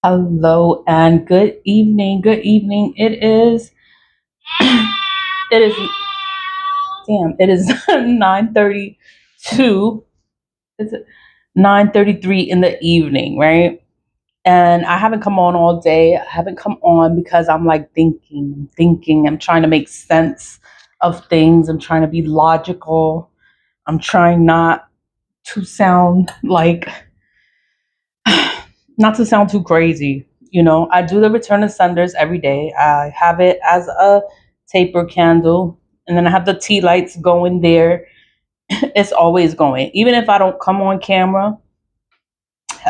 Hello and good evening. Good evening. It is damn, it is 9:32. Is it 9:33 in the evening, right? And I haven't come on all day. I haven't come on because I'm like thinking. I'm trying to make sense of things. I'm trying to be logical. I'm trying to sound like not to sound too crazy. I do the return of senders every day. I have it as a taper candle, and then I have the tea lights going there. It's always going. Even if I don't come on camera,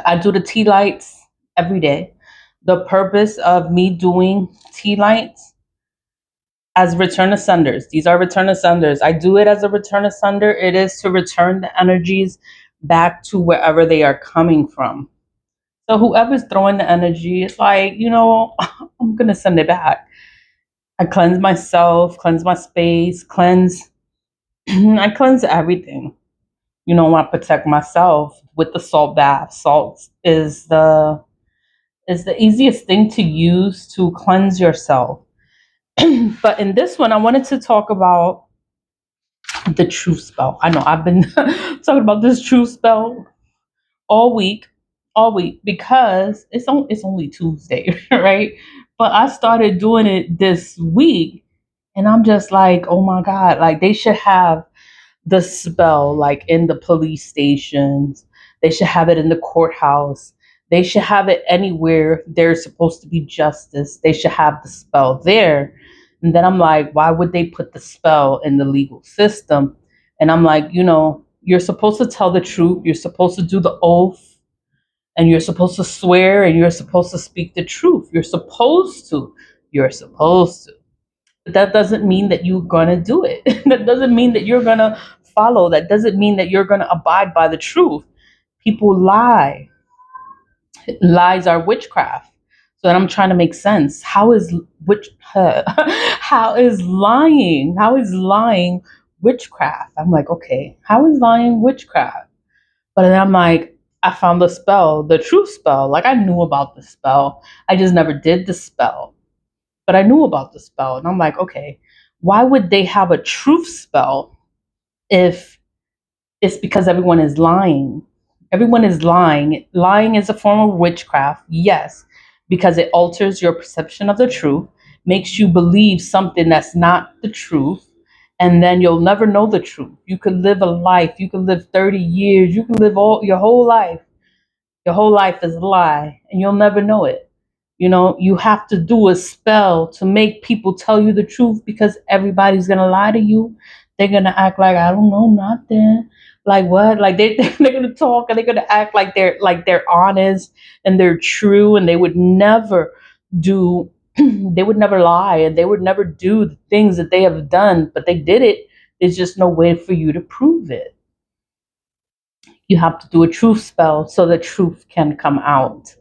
I do the tea lights every day. The purpose of me doing tea lights as return of senders. These are return of senders. I do it as a return of sender. It is to return the energies back to wherever they are coming from. So whoever's throwing the energy, it's like, I'm gonna send it back. I cleanse myself, cleanse my space, cleanse I cleanse everything. I protect myself with the salt bath. Salt is the easiest thing to use to cleanse yourself. But in this one, I wanted to talk about the truth spell. I know I've been talking about this truth spell all week, because it's only Tuesday, right? But I started doing it this week, and I'm just like, oh my god, like they should have the spell like in the police stations. They should have it in the courthouse. They should have it anywhere there's supposed to be justice. They should have the spell there. And then I'm like, why would they put the spell in the legal system? And I'm like, you're supposed to tell the truth. You're supposed to do the oath, and you're supposed to swear, and you're supposed to speak the truth. You're supposed to. You're supposed to. But that doesn't mean that you're going to do it. That doesn't mean that you're going to follow. That doesn't mean that you're going to abide by the truth. People lie. Lies are witchcraft. So then I'm trying to make sense. How is witch how is lying? How is lying witchcraft? I'm like, okay, how is lying witchcraft? But then I'm like, I found the spell, the truth spell. Like I knew about the spell. I just never did the spell. But I knew about the spell. And I'm like, okay, why would they have a truth spell if it's because everyone is lying? Everyone is lying. Lying is a form of witchcraft, yes, because it alters your perception of the truth, makes you believe something that's not the truth, and then you'll never know the truth. You could live a life, you could live 30 years, you could live all your whole life. Your whole life is a lie, and you'll never know it. You have to do a spell to make people tell you the truth, because everybody's gonna lie to you. They're gonna act like I don't know nothing. Like what? Like they're gonna talk, and they're gonna act like they're honest and they're true, and they would never do they would never lie, and they would never do the things that they have done, but they did it. There's just no way for you to prove it. You have to do a truth spell so the truth can come out.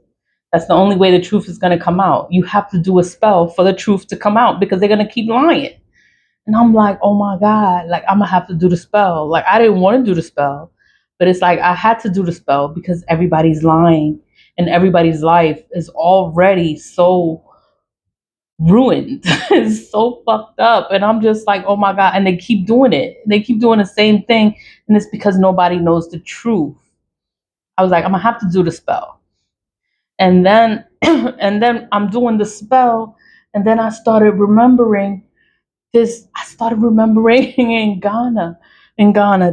That's the only way the truth is going to come out. You have to do a spell for the truth to come out, because they're going to keep lying. And I'm like, oh my God, like I'm going to have to do the spell. Like I didn't want to do the spell, but it's like I had to do the spell because everybody's lying, and everybody's life is already so ruined. It's so fucked up. And I'm just like, oh my God. And they keep doing it. They keep doing the same thing. And it's because nobody knows the truth. I was like, I'm going to have to do the spell. And then and then I'm doing the spell, and then I started remembering in Ghana,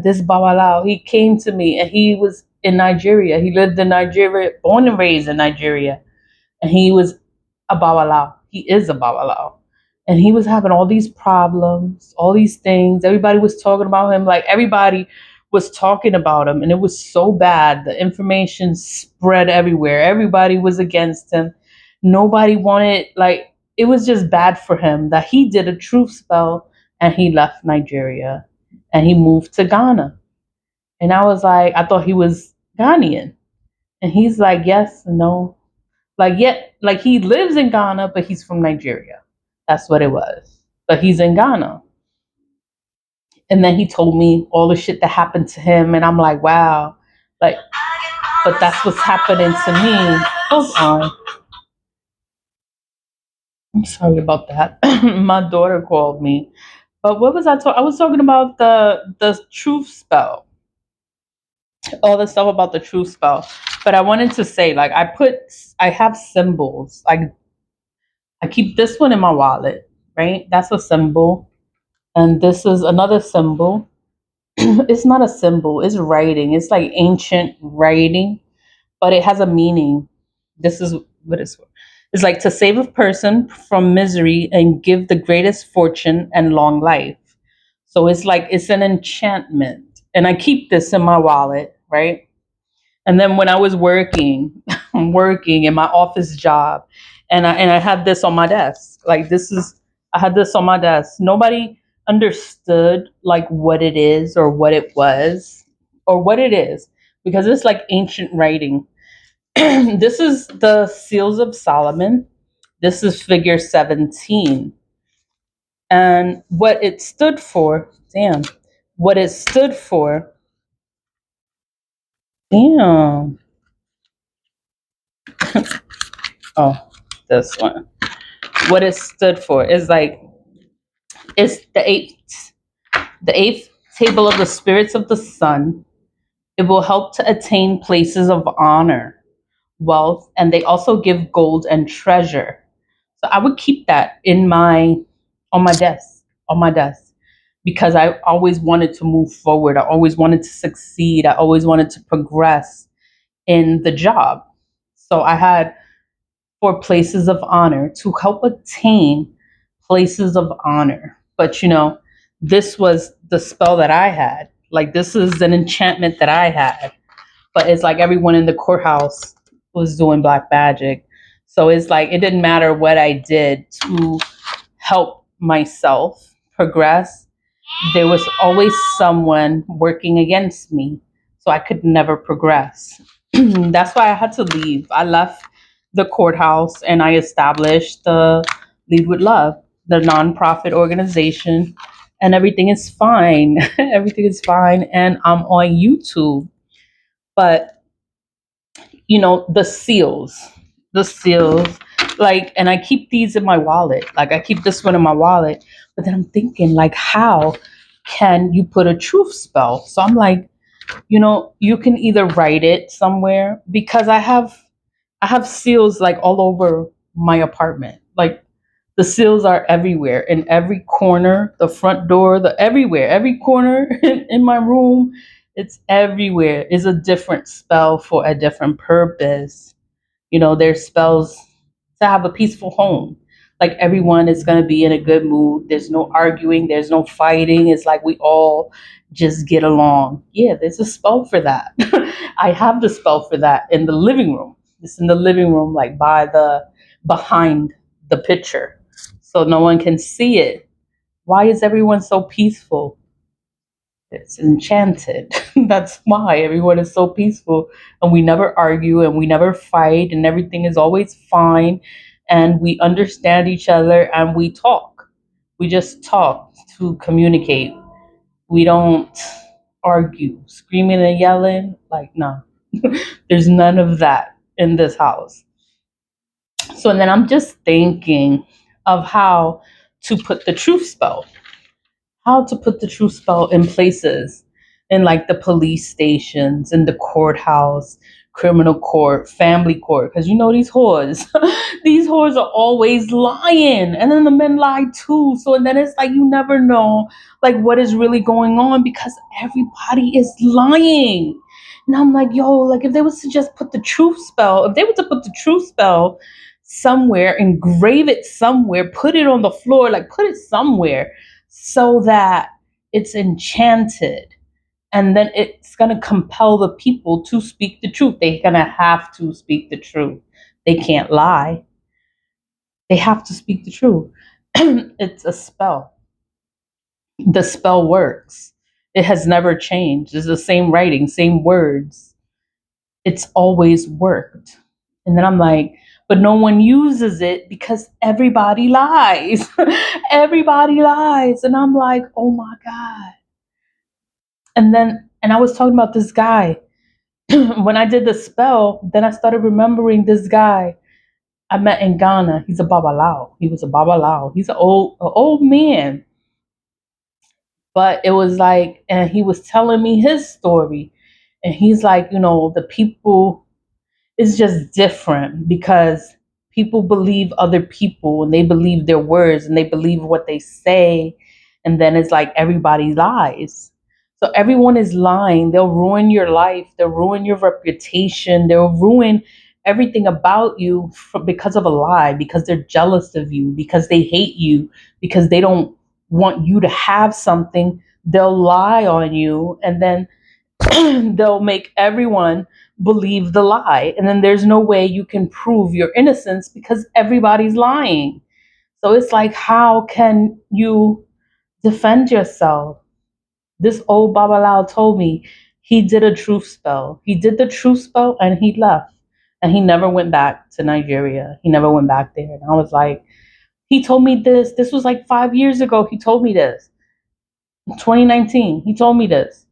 this Bawalao, he came to me, and he was in Nigeria. He lived in Nigeria, born and raised in Nigeria, and he was a Bawalao. He is a Bawalao. And he was having all these problems, all these things. Everybody was talking about him. Like everybody was talking about him. And it was so bad. The information spread everywhere. Everybody was against him. Nobody wanted, like, it was just bad for him that he did a truth spell, and he left Nigeria and he moved to Ghana. And I was like, I thought he was Ghanaian. And he's like, yes, no. Like, yet, like he lives in Ghana, but he's from Nigeria. That's what it was. But he's in Ghana. And then he told me all the shit that happened to him. And I'm like, wow. Like, but that's what's happening to me. Hold on. I'm sorry about that. My daughter called me. But what was I talking? I was talking about the truth spell, all the stuff about the truth spell. But I wanted to say, like, I have symbols. Like, I keep this one in my wallet, right? That's a symbol, and this is another symbol. It's not a symbol. It's writing. It's like ancient writing, but it has a meaning. This is what it's for. It's like to save a person from misery and give the greatest fortune and long life. So it's like it's an enchantment. And I keep this in my wallet, right? And then when I was working, working in my office job, and I had this on my desk. Like this is I had this on my desk. Nobody understood like what it is or what it was or what it is because it's like ancient writing. This is the Seals of Solomon. This is figure 17. And what it stood for, damn, what it stood for, damn. Oh, this one. What it stood for is like, it's the eighth table of the spirits of the sun. It will help to attain places of honor, wealth, and they also give gold and treasure. So I would keep that in my on my desk, on my desk, because I always wanted to move forward. I always wanted to succeed. I always wanted to progress in the job. So I had for places of honor to help attain places of honor. But this was the spell that I had. Like this is an enchantment that I had. But it's like everyone in the courthouse was doing black magic. So it's like it didn't matter what I did to help myself progress. There was always someone working against me. So I could never progress. That's why I had to leave. I left the courthouse and I established the Lead with Love, the nonprofit organization, and everything is fine. Everything is fine. And I'm on YouTube. But the seals, like, and I keep these in my wallet. Like I keep this one in my wallet, but then I'm thinking like, how can you put a truth spell? So I'm like, you can either write it somewhere because I have seals like all over my apartment. Like the seals are everywhere, in every corner, the front door, the everywhere, every corner in my room. It's everywhere. Is a different spell for a different purpose. There's spells to have a peaceful home. Like everyone is going to be in a good mood. There's no arguing, there's no fighting. It's like we all just get along. Yeah, there's a spell for that. I have the spell for that in the living room. It's in the living room, like behind the picture. So no one can see it. Why is everyone so peaceful? It's enchanted. That's why everyone is so peaceful and we never argue and we never fight and everything is always fine and we understand each other and we talk. We just talk to communicate. We don't argue, screaming and yelling. Like, no, there's none of that in this house. So, and then I'm just thinking of how to put the truth spell in places, in like the police stations, in the courthouse, criminal court, family court, because these whores, these whores are always lying, and then the men lie too. So and then it's like you never know like what is really going on because everybody is lying. And I'm like, yo, like if they was to just put the truth spell, if they were to put the truth spell somewhere, engrave it somewhere, put it on the floor, like put it somewhere so that it's enchanted, and then it's going to compel the people to speak the truth. They're going to have to speak the truth. They can't lie. They have to speak the truth. It's a spell. The spell works. It has never changed. It's the same writing, same words. It's always worked. And then I'm like, but no one uses it because everybody lies. Everybody lies. And I'm like, oh my God. And I was talking about this guy. When I did the spell, then I started remembering this guy. I met in Ghana. He's a babalao. He was a babalao. He's an old man. But it was like, and he was telling me his story. And he's like, the people is just different because people believe other people and they believe their words and they believe what they say. And then it's like everybody lies. So everyone is lying. They'll ruin your life. They'll ruin your reputation. They'll ruin everything about you because of a lie, because they're jealous of you, because they hate you, because they don't want you to have something. They'll lie on you and then they'll make everyone believe the lie. And then there's no way you can prove your innocence because everybody's lying. So it's like, how can you defend yourself? This old Babalao told me he did a truth spell. He did the truth spell and he left. And he never went back to Nigeria. He never went back there. And I was like, he told me this. This was like 5 years ago. He told me this. 2019. He told me this.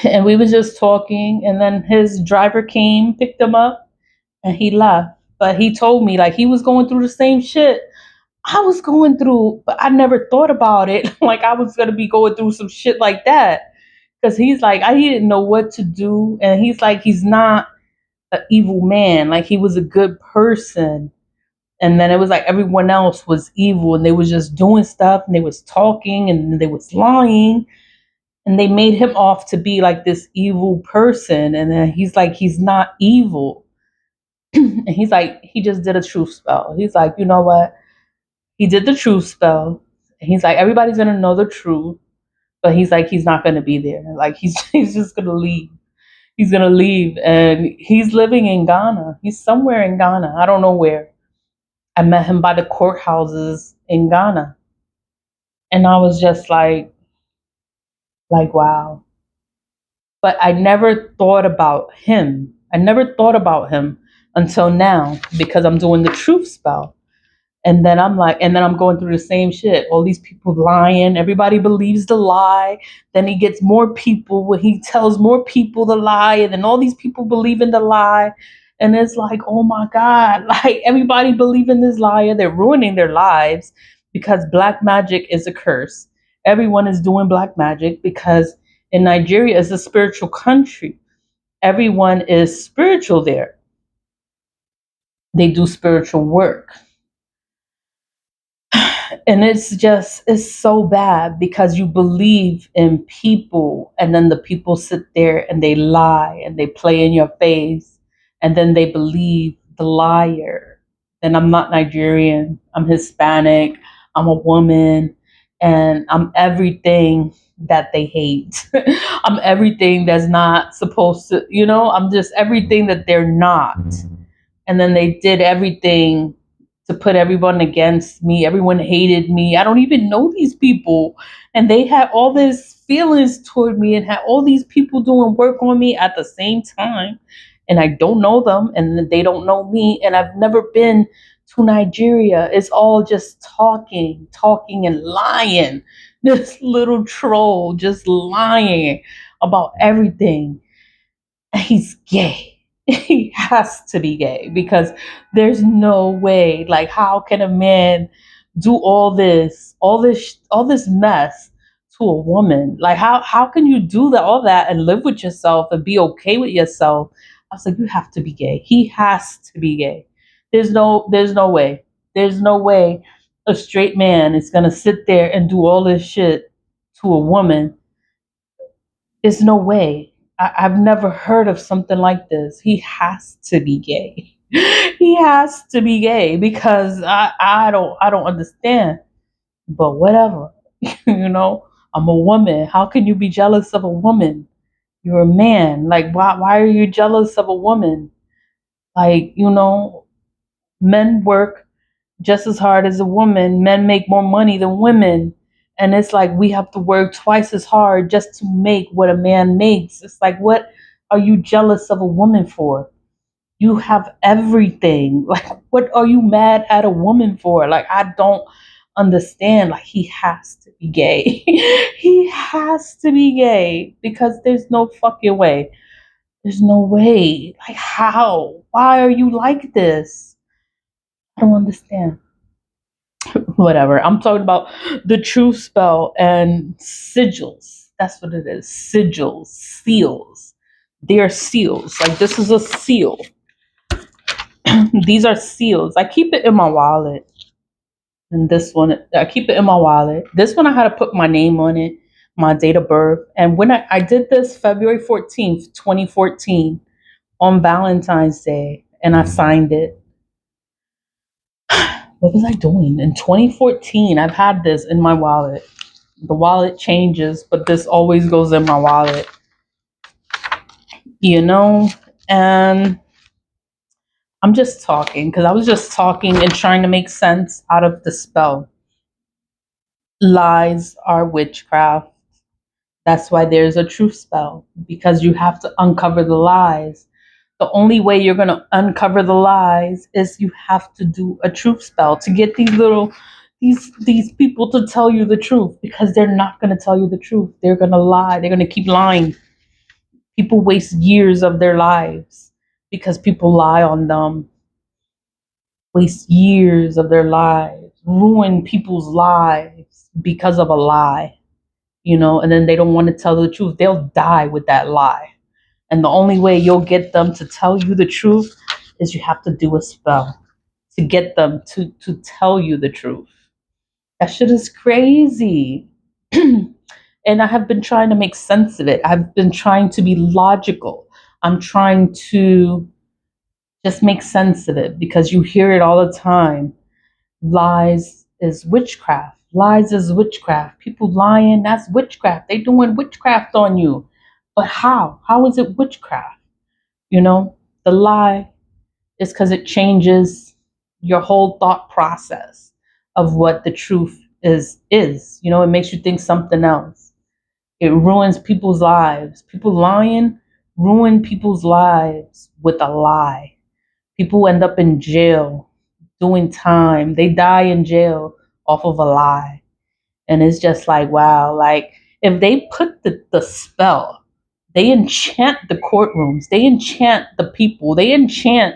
And we was just talking. And then his driver came, picked him up, and he left. But he told me like he was going through the same shit I was going through, but I never thought about it. Like I was gonna be going through some shit like that. Cause he's like, he didn't know what to do. And he's like, he's not an evil man. Like he was a good person. And then it was like everyone else was evil and they was just doing stuff and they was talking and they was lying. And they made him off to be like this evil person. And then he's like, he's not evil. And he's like, he just did a truth spell. He's like, you know what? He did the truth spell. And he's like, everybody's gonna know the truth, but he's like, he's not gonna be there. Like he's just gonna leave. He's gonna leave, and he's living in Ghana. He's somewhere in Ghana. I don't know where. I met him by the courthouses in Ghana, and I was just like wow. But I never thought about him. I never thought about him until now because I'm doing the truth spell. And then I'm like, and then I'm going through the same shit. All these people lying. Everybody believes the lie. Then he gets more people when he tells more people the lie. And then all these people believe in the lie. And it's like, oh my God, like everybody believe in this liar. They're ruining their lives because black magic is a curse. Everyone is doing black magic because in Nigeria is a spiritual country. Everyone is spiritual there. They do spiritual work. And it's so bad because you believe in people and then the people sit there and they lie and they play in your face and then they believe the liar. And I'm not Nigerian, I'm Hispanic, I'm a woman, and I'm everything that they hate. I'm everything that's not supposed to, I'm just everything that they're not. And then they did everything to put everyone against me. Everyone hated me. I don't even know these people. And they had all these feelings toward me and had all these people doing work on me at the same time. And I don't know them and they don't know me. And I've never been to Nigeria. It's all just talking and lying. This little troll just lying about everything. And he's gay. He has to be gay because there's no way. Like, how can a man do all this mess to a woman? Like, how can you do that, all that, and live with yourself and be okay with yourself? I was like, you have to be gay. He has to be gay. There's no way. There's no way a straight man is gonna sit there and do all this shit to a woman. There's no way. I've never heard of something like this. He has to be gay. He has to be gay because I don't understand. But whatever. I'm a woman. How can you be jealous of a woman? You're a man. Like why are you jealous of a woman? Like, men work just as hard as a woman. Men make more money than women. And it's like we have to work twice as hard just to make what a man makes. It's like, what are you jealous of a woman for? You have everything. Like, what are you mad at a woman for? Like, I don't understand. Like, he has to be gay. He has to be gay because there's no fucking way. There's no way. Like, how? Why are you like this? I don't understand. Whatever. I'm talking about the truth spell and sigils. That's what it is. Sigils, seals. They are seals. Like this is a seal. These are seals. I keep it in my wallet. And this one, I keep it in my wallet. This one, I had to put my name on it, my date of birth. And when I did this February 14th, 2014, on Valentine's Day, and I signed it. What was I doing? In 2014, I've had this in my wallet. The wallet changes, but this always goes in my wallet, you know? And I'm just talking because I was just talking and trying to make sense out of the spell. Lies are witchcraft. That's why there's a truth spell, because you have to uncover the lies. The only way you're going to uncover the lies is you have to do a truth spell to get these people to tell you the truth, because they're not going to tell you the truth. They're going to lie. They're going to keep lying. People waste years of their lives because people lie on them. Waste years of their lives, ruin people's lives because of a lie, and then they don't want to tell the truth. They'll die with that lie. And the only way you'll get them to tell you the truth is you have to do a spell to get them to tell you the truth. That shit is crazy. And I have been trying to make sense of it. I've been trying to be logical. I'm trying to just make sense of it, because you hear it all the time. Lies is witchcraft. Lies is witchcraft. People lying, that's witchcraft. They doing witchcraft on you. But how? How is it witchcraft? The lie is because it changes your whole thought process of what the truth is. It makes you think something else. It ruins people's lives. People lying ruin people's lives with a lie. People end up in jail doing time. They die in jail off of a lie. And it's just like, wow, like if they put the spell, they enchant the courtrooms, they enchant the people, they enchant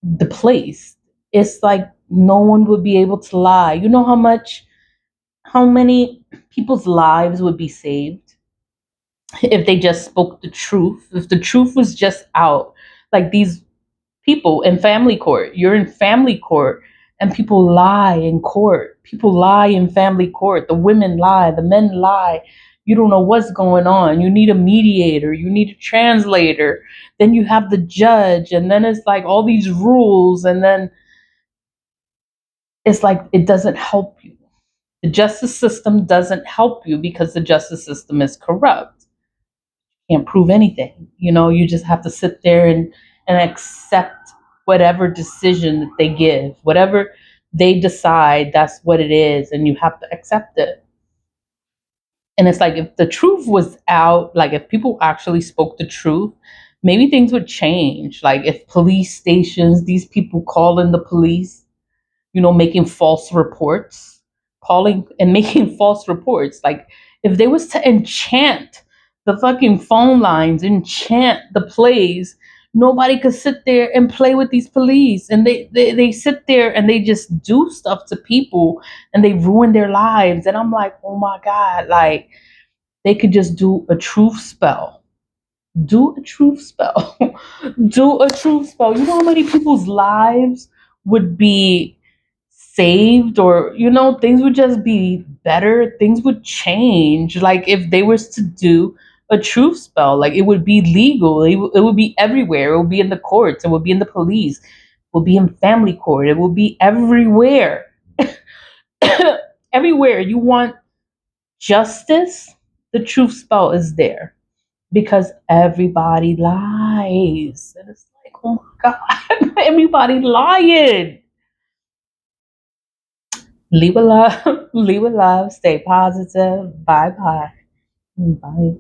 the place. It's like no one would be able to lie. You know how many people's lives would be saved if they just spoke the truth, if the truth was just out. Like these people in family court, you're in family court and people lie in court. People lie in family court. The women lie, the men lie. You don't know what's going on. You need a mediator, you need a translator. Then you have the judge, and then it's like all these rules, and then it's like it doesn't help you. The justice system doesn't help you because the justice system is corrupt. Can't prove anything. You just have to sit there and accept whatever decision that they give, whatever they decide, that's what it is, and you have to accept it. And it's like if the truth was out, like if people actually spoke the truth, maybe things would change. Like if police stations, these people call in the police, making false reports, calling and making false reports. Like if they was to enchant the fucking phone lines, enchant the plays, nobody could sit there and play with these police. And they sit there and they just do stuff to people and they ruin their lives. And I'm like, oh my God, like they could just do a truth spell. Do a truth spell. Do a truth spell. You know how many people's lives would be saved, or things would just be better, things would change, like if they was to do a truth spell. Like it would be legal, it would be everywhere, it would be in the courts, it would be in the police, it would be in family court, it would be everywhere. Everywhere you want justice, the truth spell is there, because everybody lies, and it's like, oh my God. Everybody lying. Leave a love, leave a love, stay positive. Bye bye. Bye.